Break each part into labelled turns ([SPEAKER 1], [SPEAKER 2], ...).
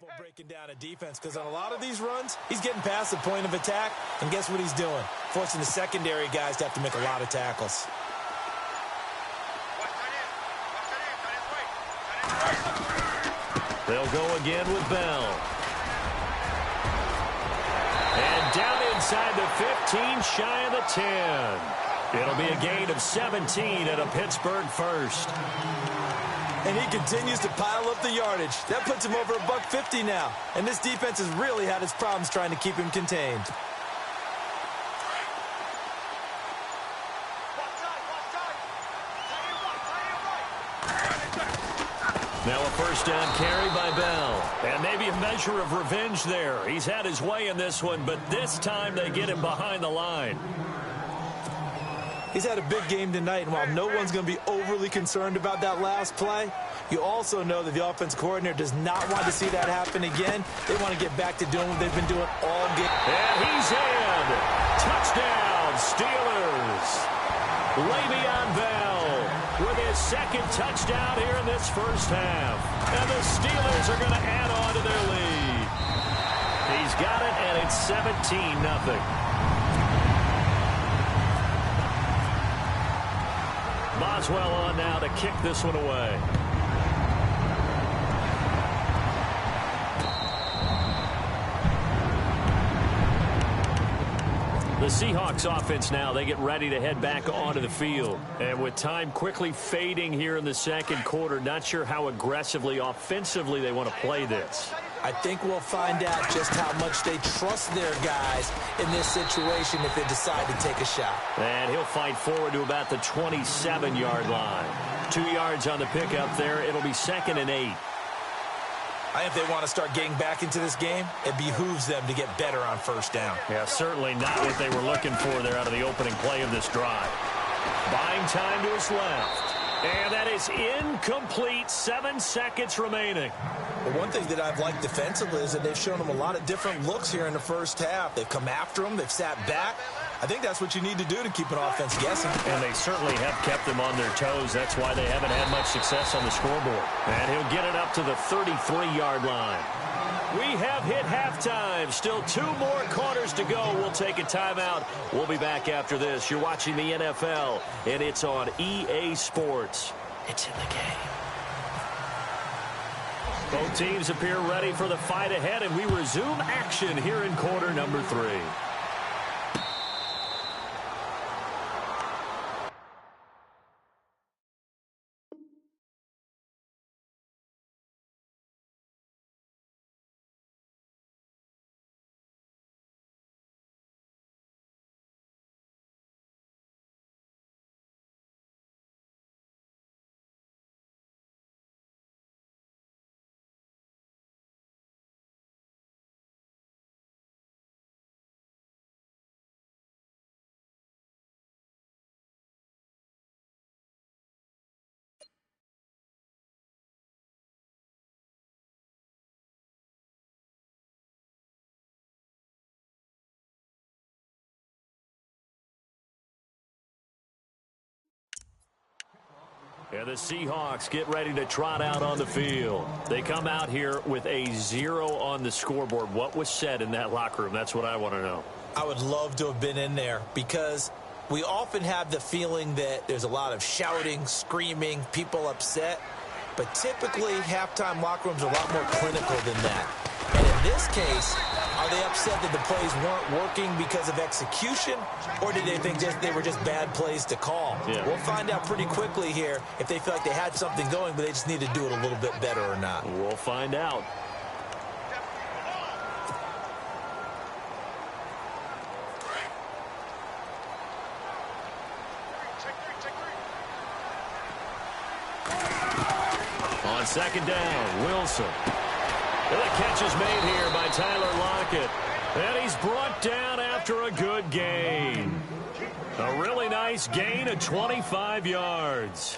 [SPEAKER 1] tempo breaking down a defense, because on a lot of these runs, he's getting past the point of attack, and guess what he's doing? Forcing the secondary guys to have to make a lot of tackles.
[SPEAKER 2] They'll go again with Bell. And down inside the 15, shy of the 10. It'll be a gain of 17 and a Pittsburgh first.
[SPEAKER 1] And he continues to pile up the yardage. That puts him over $150 now. And this defense has really had its problems trying to keep him contained.
[SPEAKER 2] Now a first down carry by Bell. And maybe a measure of revenge there. He's had his way in this one, but this time they get him behind the line.
[SPEAKER 1] He's had a big game tonight, and while no one's going to be overly concerned about that last play, you also know that the offense coordinator does not want to see that happen again. They want to get back to doing what they've been doing all game.
[SPEAKER 2] And he's in. Touchdown, Steelers. Le'Veon Bell with his second touchdown here in this first half. And the Steelers are going to add on to their lead. He's got it, and it's 17-0. Boswell on now to kick this one away. The Seahawks offense now, they get ready to head back onto the field. And with time quickly fading here in the second quarter, not sure how aggressively, offensively they want to play this.
[SPEAKER 1] I think we'll find out just how much they trust their guys in this situation if they decide to take a shot.
[SPEAKER 2] And he'll fight forward to about the 27-yard line. 2 yards on the pickup there. It'll be 2nd and 8.
[SPEAKER 1] I think if they want to start getting back into this game, it behooves them to get better on first down.
[SPEAKER 2] Yeah, certainly not what they were looking for there out of the opening play of this drive. Buying time to his left. And that is incomplete. 7 seconds remaining.
[SPEAKER 1] Well, one thing that I've liked defensively is that they've shown him a lot of different looks here in the first half. They've come after him. They've sat back. I think that's what you need to do to keep an offense guessing.
[SPEAKER 2] And they certainly have kept them on their toes. That's why they haven't had much success on the scoreboard. And he'll get it up to the 33-yard line. We have hit halftime. Still 2 more quarters to go. We'll take a timeout. We'll be back after this. You're watching the NFL, and it's on EA Sports. It's in the game. Both teams appear ready for the fight ahead, and we resume action here in quarter number 3. And the Seahawks get ready to trot out on the field. They come out here with a 0 on the scoreboard. What was said in that locker room? That's what I want to know.
[SPEAKER 1] I would love to have been in there because we often have the feeling that there's a lot of shouting, screaming, people upset. But typically, halftime locker rooms are a lot more clinical than that. And in this case, are they upset that the plays weren't working because of execution, or did they think they were just bad plays to call?
[SPEAKER 2] Yeah.
[SPEAKER 1] We'll find out pretty quickly here if they feel like they had something going, but they just need to do it a little bit better or not.
[SPEAKER 2] We'll find out. On second down, Wilson. And the catch is made here by Tyler Lockett. And he's brought down after a good gain. A really nice gain of 25 yards.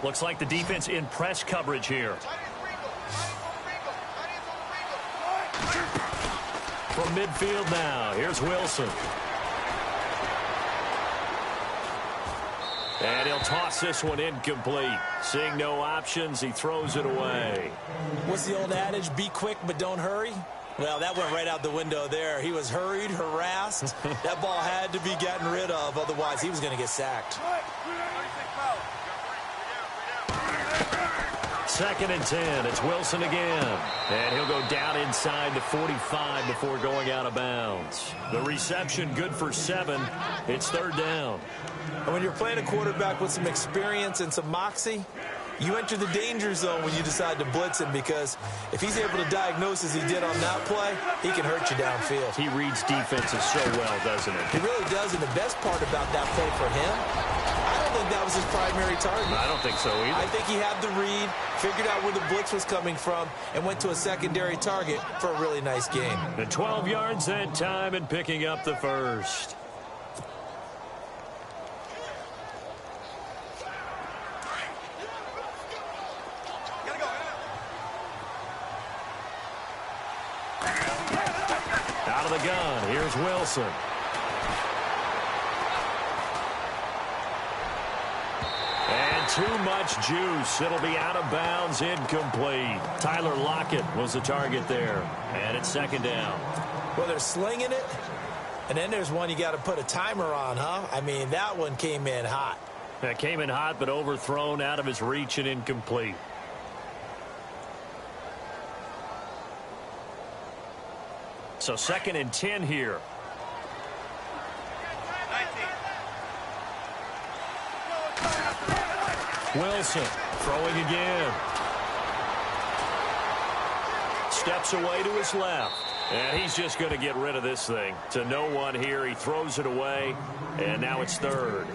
[SPEAKER 2] Looks like the defense in press coverage here. From midfield now, here's Wilson. And he'll toss this one incomplete. Seeing no options, he throws it away.
[SPEAKER 1] What's the old adage? Be quick, but don't hurry. Well, that went right out the window there. He was hurried, harassed. That ball had to be gotten rid of. Otherwise, he was going to get sacked.
[SPEAKER 2] 2nd and 10. It's Wilson again. And he'll go down inside the 45 before going out of bounds. The reception good for 7. It's 3rd down.
[SPEAKER 1] And when you're playing a quarterback with some experience and some moxie, you enter the danger zone when you decide to blitz him, because if he's able to diagnose as he did on that play, he can hurt you downfield.
[SPEAKER 2] He reads defenses so well, doesn't he?
[SPEAKER 1] He really does, and the best part about that play for him, I don't think that was his primary target.
[SPEAKER 2] I don't think so either.
[SPEAKER 1] I think he had the read, figured out where the blitz was coming from, and went to a secondary target for a really nice game.
[SPEAKER 2] The 12 yards that time and picking up the first. Out of the gun, here's Wilson. And too much juice. It'll be out of bounds, incomplete. Tyler Lockett was the target there. And it's 2nd down.
[SPEAKER 1] Well, they're slinging it, and then there's one you got to put a timer on, huh? I mean, that one came in hot.
[SPEAKER 2] That came in hot, but overthrown, out of his reach, and incomplete. So 2nd and 10 here. Wilson throwing again. Steps away to his left. And he's just going to get rid of this thing. To no one here. He throws it away. And now it's 3rd.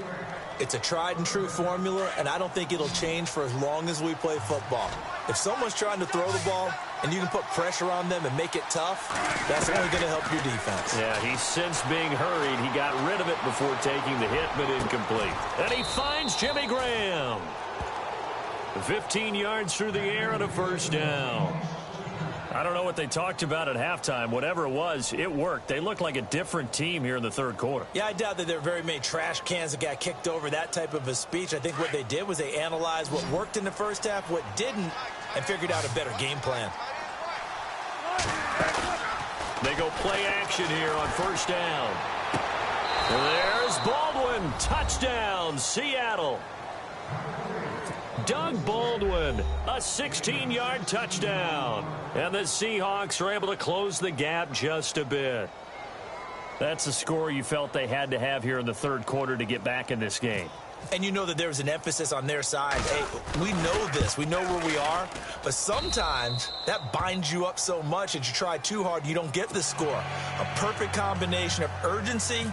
[SPEAKER 1] It's a tried and true formula, and I don't think it'll change for as long as we play football. If someone's trying to throw the ball and you can put pressure on them and make it tough, that's only going to help your defense.
[SPEAKER 2] Yeah, he's since being hurried. He got rid of it before taking the hit, but incomplete. And he finds Jimmy Graham. 15 yards through the air and a 1st down. I don't know what they talked about at halftime. Whatever it was, it worked. They look like a different team here in the 3rd quarter.
[SPEAKER 1] Yeah, I doubt that there are very many trash cans that got kicked over, that type of a speech. I think what they did was they analyzed what worked in the first half, what didn't, and figured out a better game plan.
[SPEAKER 2] They go play action here on 1st down. There's Baldwin. Touchdown, Seattle. Doug Baldwin, a 16-yard touchdown. And the Seahawks are able to close the gap just a bit. That's a score you felt they had to have here in the 3rd quarter to get back in this game.
[SPEAKER 1] And you know that there was an emphasis on their side. Hey, we know this. We know where we are. But sometimes that binds you up so much that you try too hard, you don't get the score. A perfect combination of urgency,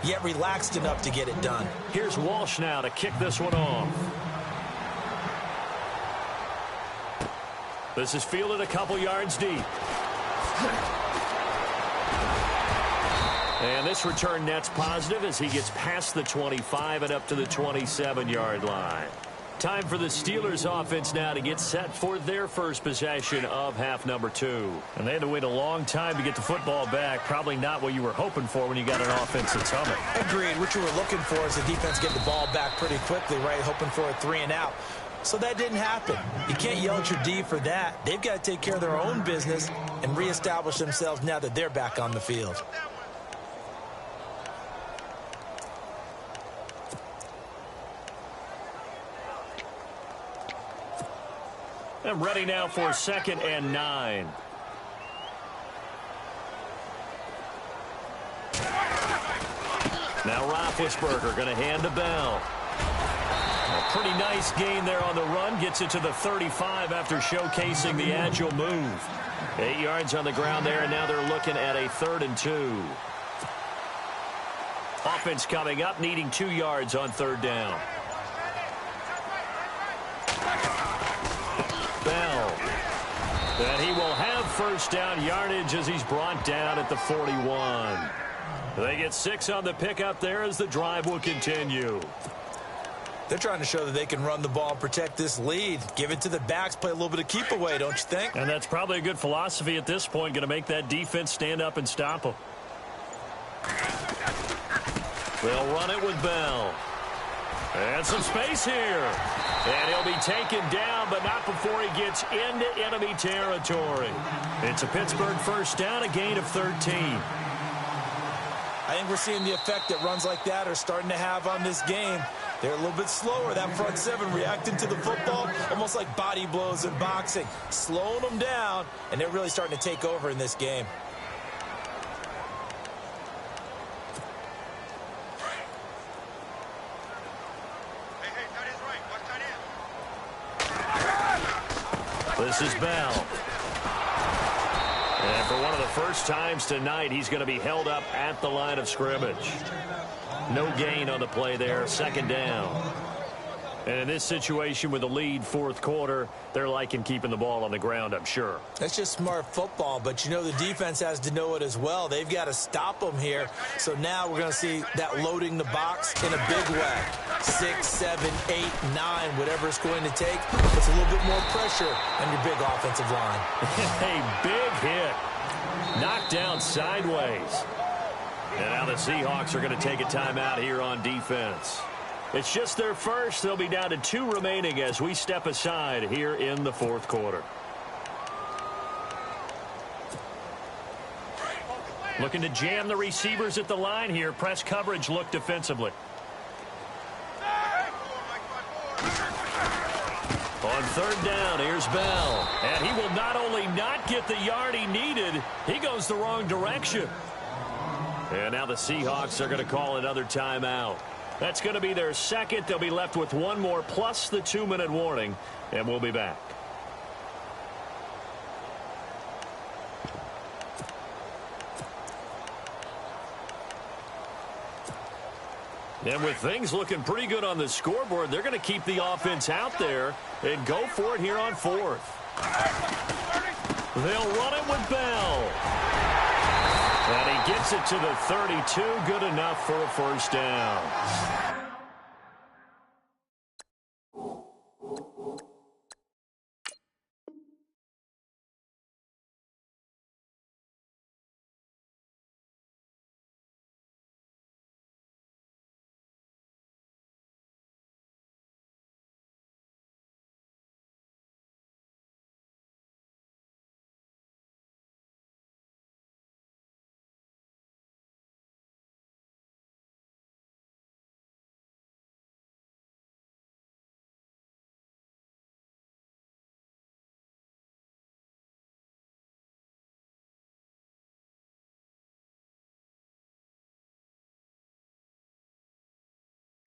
[SPEAKER 1] yet relaxed enough to get it done.
[SPEAKER 2] Here's Walsh now to kick this one off. This is fielded a couple yards deep. And this return net's positive as he gets past the 25 and up to the 27-yard line. Time for the Steelers offense now to get set for their first possession of half number 2. And they had to wait a long time to get the football back. Probably not what you were hoping for when you got an offense that's humming.
[SPEAKER 1] Agreed. What you were looking for is the defense get the ball back pretty quickly, right? Hoping for a 3 and out. So that didn't happen. You can't yell at your D for that. They've got to take care of their own business and reestablish themselves now that they're back on the field.
[SPEAKER 2] I'm ready now for 2nd and 9. Now Roethlisberger going to hand to Bell. A pretty nice gain there on the run. Gets it to the 35 after showcasing the agile move. 8 yards on the ground there, and now they're looking at a 3rd and 2. Offense coming up, needing 2 yards on 3rd down. Bell. And he will have 1st down yardage as he's brought down at the 41. They get 6 on the pickup there as the drive will continue.
[SPEAKER 1] They're trying to show that they can run the ball and protect this lead. Give it to the backs, play a little bit of keep away, don't you think?
[SPEAKER 2] And that's probably a good philosophy at this point, going to make that defense stand up and stop them. They'll run it with Bell. And some space here. And he'll be taken down, but not before he gets into enemy territory. It's a Pittsburgh first down, a gain of 13.
[SPEAKER 1] I think we're seeing the effect that runs like that are starting to have on this game. They're a little bit slower, that front seven, reacting to the football, almost like body blows in boxing, slowing them down, and they're really starting to take over in this game.
[SPEAKER 2] This is Bell. And for one of the first times tonight, he's going to be held up at the line of scrimmage. No gain on the play there, second down. And in this situation with the lead fourth quarter, they're liking keeping the ball on the ground, I'm sure.
[SPEAKER 1] That's just smart football, but you know the defense has to know it as well. They've got to stop them here. So now we're going to see that loading the box in a big way. 6, 7, 8, 9, whatever it's going to take. Puts a little bit more pressure on your big offensive line.
[SPEAKER 2] A big hit. Knocked down sideways. And now the Seahawks are going to take a timeout here on defense. It's just their first. They'll be down to 2 remaining as we step aside here in the fourth quarter. Looking to jam the receivers at the line here. Press coverage look defensively. On third down, here's Bell. And he will not only not get the yard he needed, he goes the wrong direction. And now the Seahawks are going to call another timeout. That's going to be their second. They'll be left with one more plus the 2-minute warning, and we'll be back. And with things looking pretty good on the scoreboard, they're going to keep the offense out there and go for it here on fourth. They'll run it with Bell. And he gets it to the 32, good enough for a first down.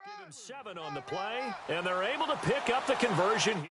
[SPEAKER 2] Give him 7 on the play, and they're able to pick up the conversion.